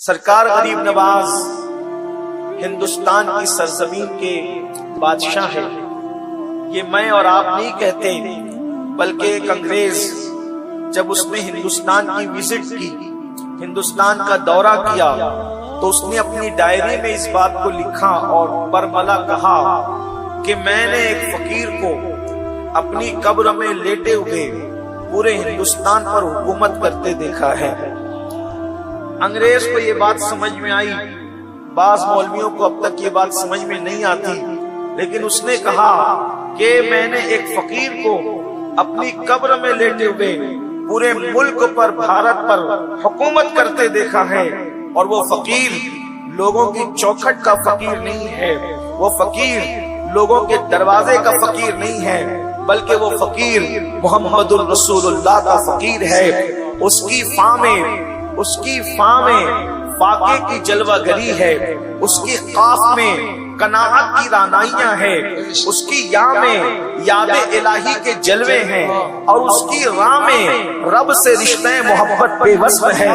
سرکار غریب نواز ہندوستان کی سرزمین کے بادشاہ ہے. یہ میں اور آپ نہیں کہتے، بلکہ ایک انگریز جب اس نے ہندوستان کی وزٹ کی، ہندوستان کا دورہ کیا، تو اس نے اپنی ڈائری میں اس بات کو لکھا اور برملا کہا کہ میں نے ایک فقیر کو اپنی قبر میں لیٹے ہوئے پورے ہندوستان پر حکومت کرتے دیکھا ہے. انگریز کو یہ بات سمجھ میں آئی. بعض مولویوں کو اب تک یہ بات سمجھ میں نہیں آتی، لیکن اس نے کہا کہ میں نے ایک فقیر کو اپنی قبر میں لیٹے ہوئے پورے ملک پر، بھارت پر حکومت کرتے دیکھا ہے. اور وہ فقیر لوگوں کی چوکھٹ کا فقیر نہیں ہے، وہ فقیر لوگوں کے دروازے کا فقیر نہیں ہے، بلکہ وہ فقیر محمد الرسول اللہ کا فقیر ہے. اس کی فاں میں فاقے کی جلوہ گری ہے، اس کی قاف میں قناعت کی رانائیاں ہیں، اس کی یا میں یاد الہی کے جلوے ہیں، اور اس کی راہ میں رب سے رشتہ محبت بے وصف ہے.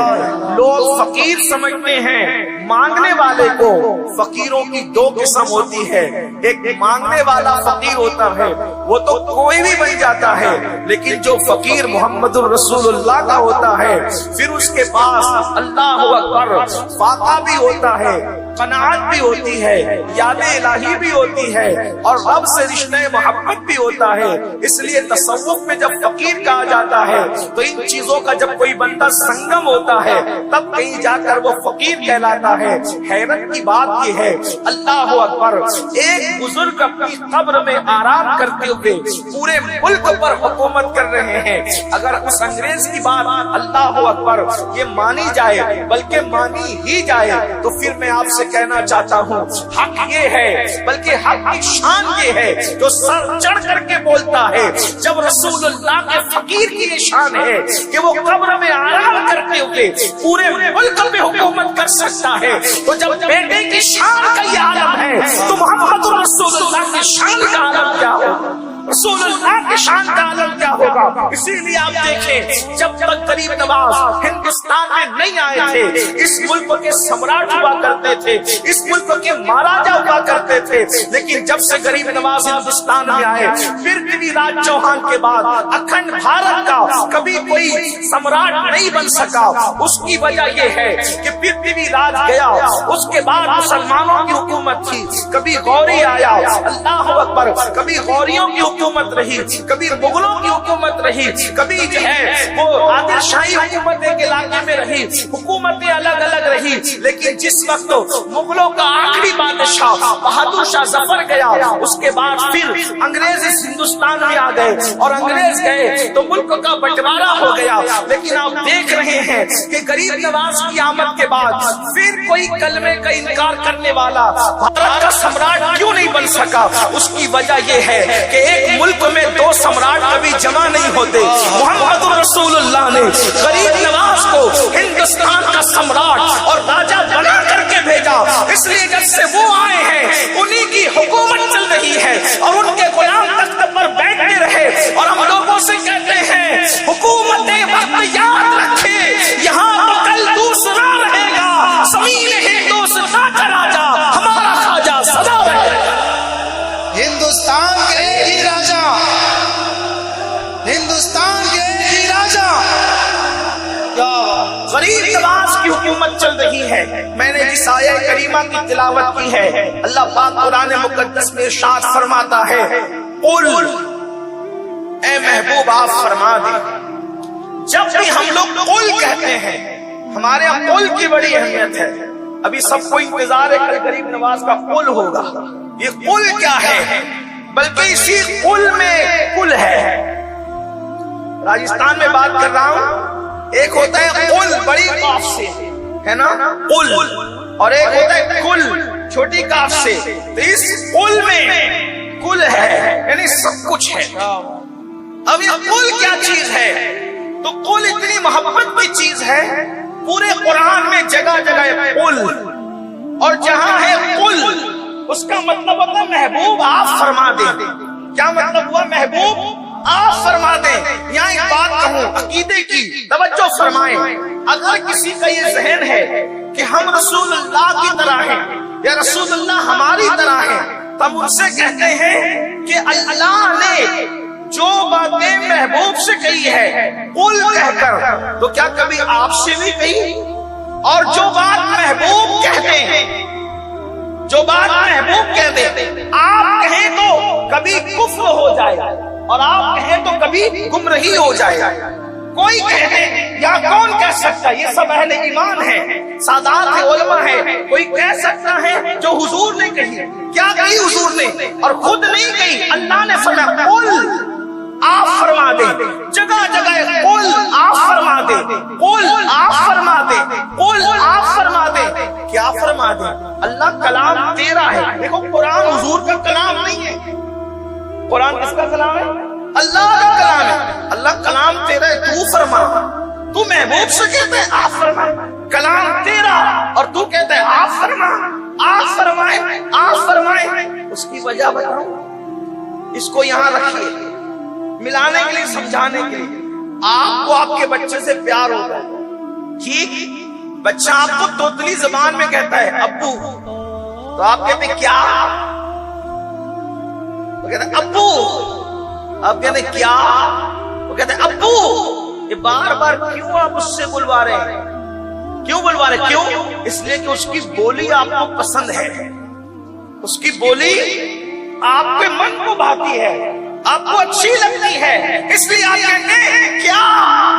لوگ فقیر سمجھتے ہیں مانگنے والے کو. فقیروں کی دو قسم ہوتی ہے، ایک مانگنے والا فقیر ہوتا ہے، وہ تو کوئی بھی بن جاتا ہے، لیکن جو فقیر محمد الرسول اللہ کا ہوتا ہے پھر اس کے پاس اللہ اکبر فاقہ بھی ہوتا ہے، قناعت بھی ہوتی ہے، یاد الہی بھی ہوتی ہے، اور رب سے رشتہ محبت بھی ہوتا ہے. اس لیے تصوف میں جب فقیر کہا جاتا ہے تو ان چیزوں کا جب کوئی بندہ سنگم ہوتا ہے تب کہیں جا کر وہ فقیر کہلاتا ہے. حیرت کی بات یہ ہے، اللہ اکبر، ایک بزرگ اپنی قبر میں آرام کرتے ہوئے پورے ملک پر حکومت کر رہے ہیں. اگر اس انگریز کی بات اللہ اکبر یہ مانی جائے، بلکہ مانی ہی جائے، تو پھر میں آپ سے کہنا چاہتا ہوں حق یہ ہے، بلکہ حق کی شان یہ ہے جو سر چڑھ کر کے بولتا ہے. جب رسول اللہ کے فقیر کی یہ شان ہے کہ وہ قبر میں آرام کرتے ہوئے پورے ملک پہ حکومت کر سکتا ہے، تو جب بیٹے کی شان کا یہ عالم ہے تو محمد رسول اللہ کی شان کا عالم کیا ہوگا؟ رسول اللہ کی شان کا عالم کیا ہوگا؟ اسی لیے آپ دیکھیں جب تک غریب نواز ہندوستان میں نہیں آئے تھے، اس ملک کے سمراٹ ہوا کرتے تھے، اس ملک کے مہاراجا ہوا کرتے تھے. لیکن جب سے غریب نواز ہندوستان میں آئے، پرتھوی راج چوہان کے بعد اکھنڈ بھارت کا کبھی کوئی سمراٹ نہیں بن سکا. اس کی وجہ یہ ہے کہ پرتھوی راج گیا، اس کے بعد مسلمانوں کی حکومت تھی. کبھی غوری آیا، اللہ اکبر، کبھی غوریوں کی حکومت رہی، کبھی مغلوں کی حکومت رہی، کبھی جو ہے وہ عادل شاہی حکومت ایک علاقے میں رہی، حکومتیں الگ الگ رہی. لیکن جس وقت مغلوں کا آخری بادشاہ بہادر شاہ ظفر گیا، اس کے بعد پھر انگریز اس ہندوستان میں آ گئے، اور انگریز گئے تو ملک کا بٹوارا ہو گیا. لیکن آپ دیکھ رہے ہیں کہ غریب نواز کی آمد کے بعد پھر کوئی کلمے کا انکار کرنے والا بھارت کا سمراٹ کیوں نہیں بن سکا؟ اس کی وجہ یہ ہے کہ ایک ملک میں دو سمراٹ کبھی جمع نہیں ہوتے. محمد رسول اللہ نے غریب نواز کو ہندوستان کا سمراٹ اور راجا بنا کر کے بھیجا. اس لیے جب سے وہ آئے ہیں انہی کی حکومت چل رہی ہے، اور ان کے غلام تخت پر بیٹھتے رہے. اور ہم لوگوں سے کہتے ہیں حکومت وقت یاد رکھے، یہاں کل دوسرا رہے گا. زمین ہندوستان کا راجا ہمارا خواجہ سدا رہے گا. ہندوستان کے ایک ہی راجا، ہندوستان کے ایک ہی راجا. غریب نواز کی حکومت چل رہی ہے. میں نے جس آیہ کریمہ کی تلاوت کی ہے، اللہ پاک قرآن مقدس میں ارشاد فرماتا ہے، قل، اے محبوب آپ فرما دیں. جب بھی ہم لوگ قل کہتے ہیں، ہمارے یہاں قل کی بڑی اہمیت ہے. ابھی سب کو انتظار ہے کہ غریب نواز کا قل ہوگا. یہ قل کیا ہے؟ بلکہ اسی قل میں قل ہے. راجستھان میں بات کر رہا ہوں. ایک ہوتا ہے قل بڑی قاف سے، ہے نا، قل، اور ایک ہوتا ہے قل چھوٹی قاف سے. تو اس قل میں قل ہے، یعنی سب کچھ ہے. اب یہ قل کیا چیز ہے؟ تو قل اتنی محبت کی چیز ہے. پورے قرآن میں جگہ جگہ قل، اور جہاں ہے قل اس کا مطلب ہوتا محبوب آپ فرما دیں. کیا مطلب ہوا؟ محبوب آپ فرما دیں. یہاں ایک بات کہوں عقیدے کی، توجہ فرمائیں. اگر کسی کا یہ ذہن ہے کہ ہم رسول اللہ کی طرح ہیں یا رسول اللہ ہماری طرح ہیں، ہم ان سے کہتے ہیں کہ اللہ نے جو باتیں محبوب سے کہی ہے قل کہہ کر، تو کیا کبھی آپ سے بھی کہی؟ اور جو بات محبوب کہتے ہیں، جو بات محبوب کہتے ہیں، آپ کہیں تو کبھی کفر ہو جائے اور آپ کہیں تو کبھی گمراہی ہو جائے۔ کوئی کہہ دے یا کون کہہ سکتا ہے، یہ سب اہل ایمان ہے، سادات علماء ہے، کوئی کہہ سکتا ہے جو حضور نے کہی؟ کیا کہی حضور نے؟ اور خود نہیں کہی، اللہ نے فرمایا قل، آپ فرما دے، جگہ جگہ قل آپ فرما دے، قل آپ فرما دے، قل آپ فرما دے۔ کیا فرما دے؟ اللہ کلام تیرا ہے۔ دیکھو قرآن حضور کا کلام نہیں ہے، قرآن کس کا کلام ہے؟ اللہ کا کلام ہے۔ اللہ کلام تیرا ہے، تو فرما۔ تو محبوب سے کہتے ہیں آپ فرما، کلام تیرا اور تو کہتے ہیں آپ فرما، آپ فرمائے، آپ فرمائے۔ اس کی وجہ بتاؤں، اس کو یہاں رکھیے ملانے کے لیے، سمجھانے کے لیے۔ آپ کو آپ کے بچے سے پیار ہوتا ہے، ٹھیک؟ بچہ آپ کو توتلی زبان میں کہتا ہے ابو، تو آپ کہتے ہیں کیا؟ وہ کہتے ہیں ابو، آپ کہتے ہیں کیا؟ وہ کہتے ہیں ابو۔ یہ بار بار کیوں آپ اس سے بلوا رہے ہیں؟ کیوں بلوا رہے ہیں؟ کیوں؟ اس لیے کہ اس کی بولی آپ کو پسند ہے، اس کی بولی آپ کے من کو بھاتی ہے، آپ کو اچھی لگتی ہے، اس لیے آپ کہتے ہیں کیا؟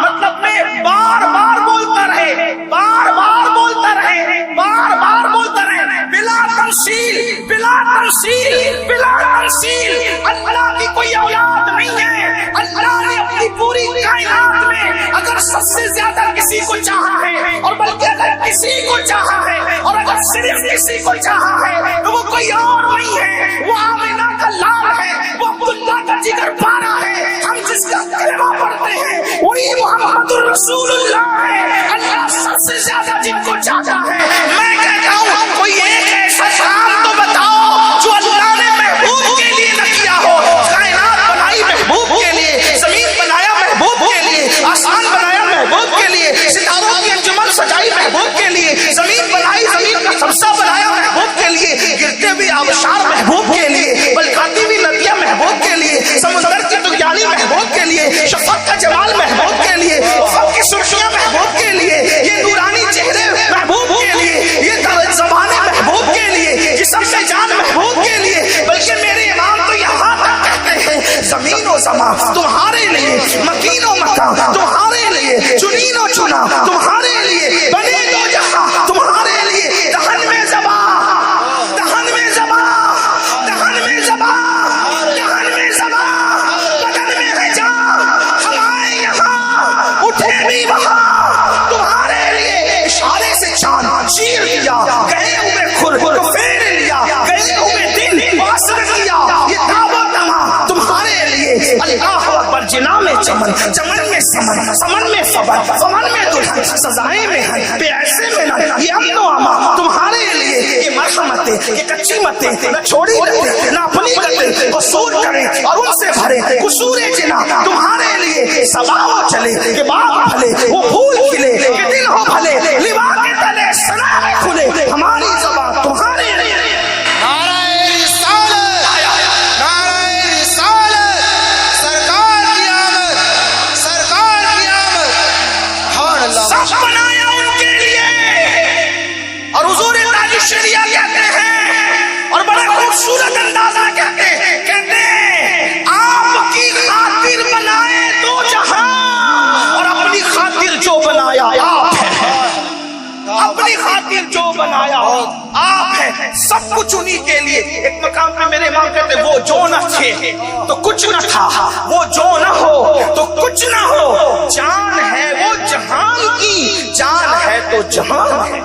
مطلب میں بار بار بولتا رہے، بار بار بولتا رہے، بار بار بولتا رہے، بلا تمثیل، بلا تمثیل، بلا تمثیل۔ اللہ کی کوئی اولاد نہیں ہے، اللہ نے اپنی پوری کائنات میں اگر سب سے زیادہ کسی کو چاہا ہے، اور بلکہ اگر کسی کو چاہا ہے، اور اگر صرف کسی کو چاہا ہے، تو وہ کوئی اور نہیں ہے، وہ آمینہ کا لال ہے، وہ عبداللہ کا جگر پارا ہے۔ ہم جس کا کلمہ پڑھتے ہیں وہی محمد رسول اللہ ہے۔ اللہ سب سے زیادہ جن کو چاہتا ہے۔ میں کہتا ہوں کوئی ایک ایسا کام تو بتاؤ جو اللہ نے محبوب کے لیے نہ کیا ہو۔ کائنات بنائی محبوب کے لیے، زمین بنایا محبوب کے لیے، آسمان بنایا محبوب کے لیے، ستاروں کی انجمن سجائی محبوب کے لیے، زمین بنائی، زمین کا سبزہ بنایا محبوب کے لیے، گرتے ہوئے آبشار محبوب کے لیے، بلکاتی ہوئی ندیاں محبوب کے لیے، سمندر کی طغیانی محبوب کے لیے، شفق کا جمال محبوب کے لیے، افق کی سرخیاں محبوب کے لیے، یہ نورانی چہرے محبوب کے لیے، یہ زبانیں محبوب کے لیے، جسم سے جان محبوب کے لیے۔ بلکہ میرے امام تو یہاں تک کہتے ہیں زمین و زمان تمہارے لیے، مکین و مکان تمہارے لیے، چنین و چنا تمہارے لیے، بنے دو جہاں تمہارے لیے۔ دہن میں زبان، دہن میں زبان، دہن میں زبان، دہن میں زبان، بدن میں ہے جان، ہم آئے یہاں اٹھے بھی وہاں تمہارے لیے۔ اشارے سے چاند چیر دیا، گئے ہوئے کھر پھیر لیا، گئے ہوئے دن واسر لیا، یہ دعویٰ تمام تمہارے لیے۔ اللہ اکبر۔ جنا میں چمن، چمن میں سمن، سمن میں فبن، فمن میں دلہن، سزائیں میں ہن، بے ایسے میں نہ، یہ امن و امان تمہارے لیے۔ یہ مرحمتیں، یہ کچی متیں، نہ چھوڑی رہتے، نہ اپنی کرتے، قصور کریں اور ان سے بھرے قصور جنا تمہارے لیے۔ سباو چلے کہ باغ پھلے، وہ پھول کھلے کہ دل ہو بھلے، لوا کے تلے سنا کھلے، ہماری زبان تمہارے لیے۔ نعرہ رسالت، نعرہ رسالت، سرکار کی آمد، سرکار کی آمد۔ سبحان اللہ۔ سب بنایا ان کے لیے، اور حضور تاج الشریعہ کہتے ہیں، اور بڑا خوبصورت اندازہ کہتے ہیں، کہتے ہیں آپ کی خاطر بنائے دو جہاں، اور اپنی خاطر جو بنایا آپ ہے، اپنی خاطر جو بنایا آپ ہے۔ سب کچھ انہی کے لیے۔ ایک مقام پہ میرے امام کہتے وہ جو نہ تھے تو کچھ نہ تھا، وہ جو نہ ہو تو کچھ نہ ہو، جان ہے وہ جہان کی، جان ہے تو جہان ہے۔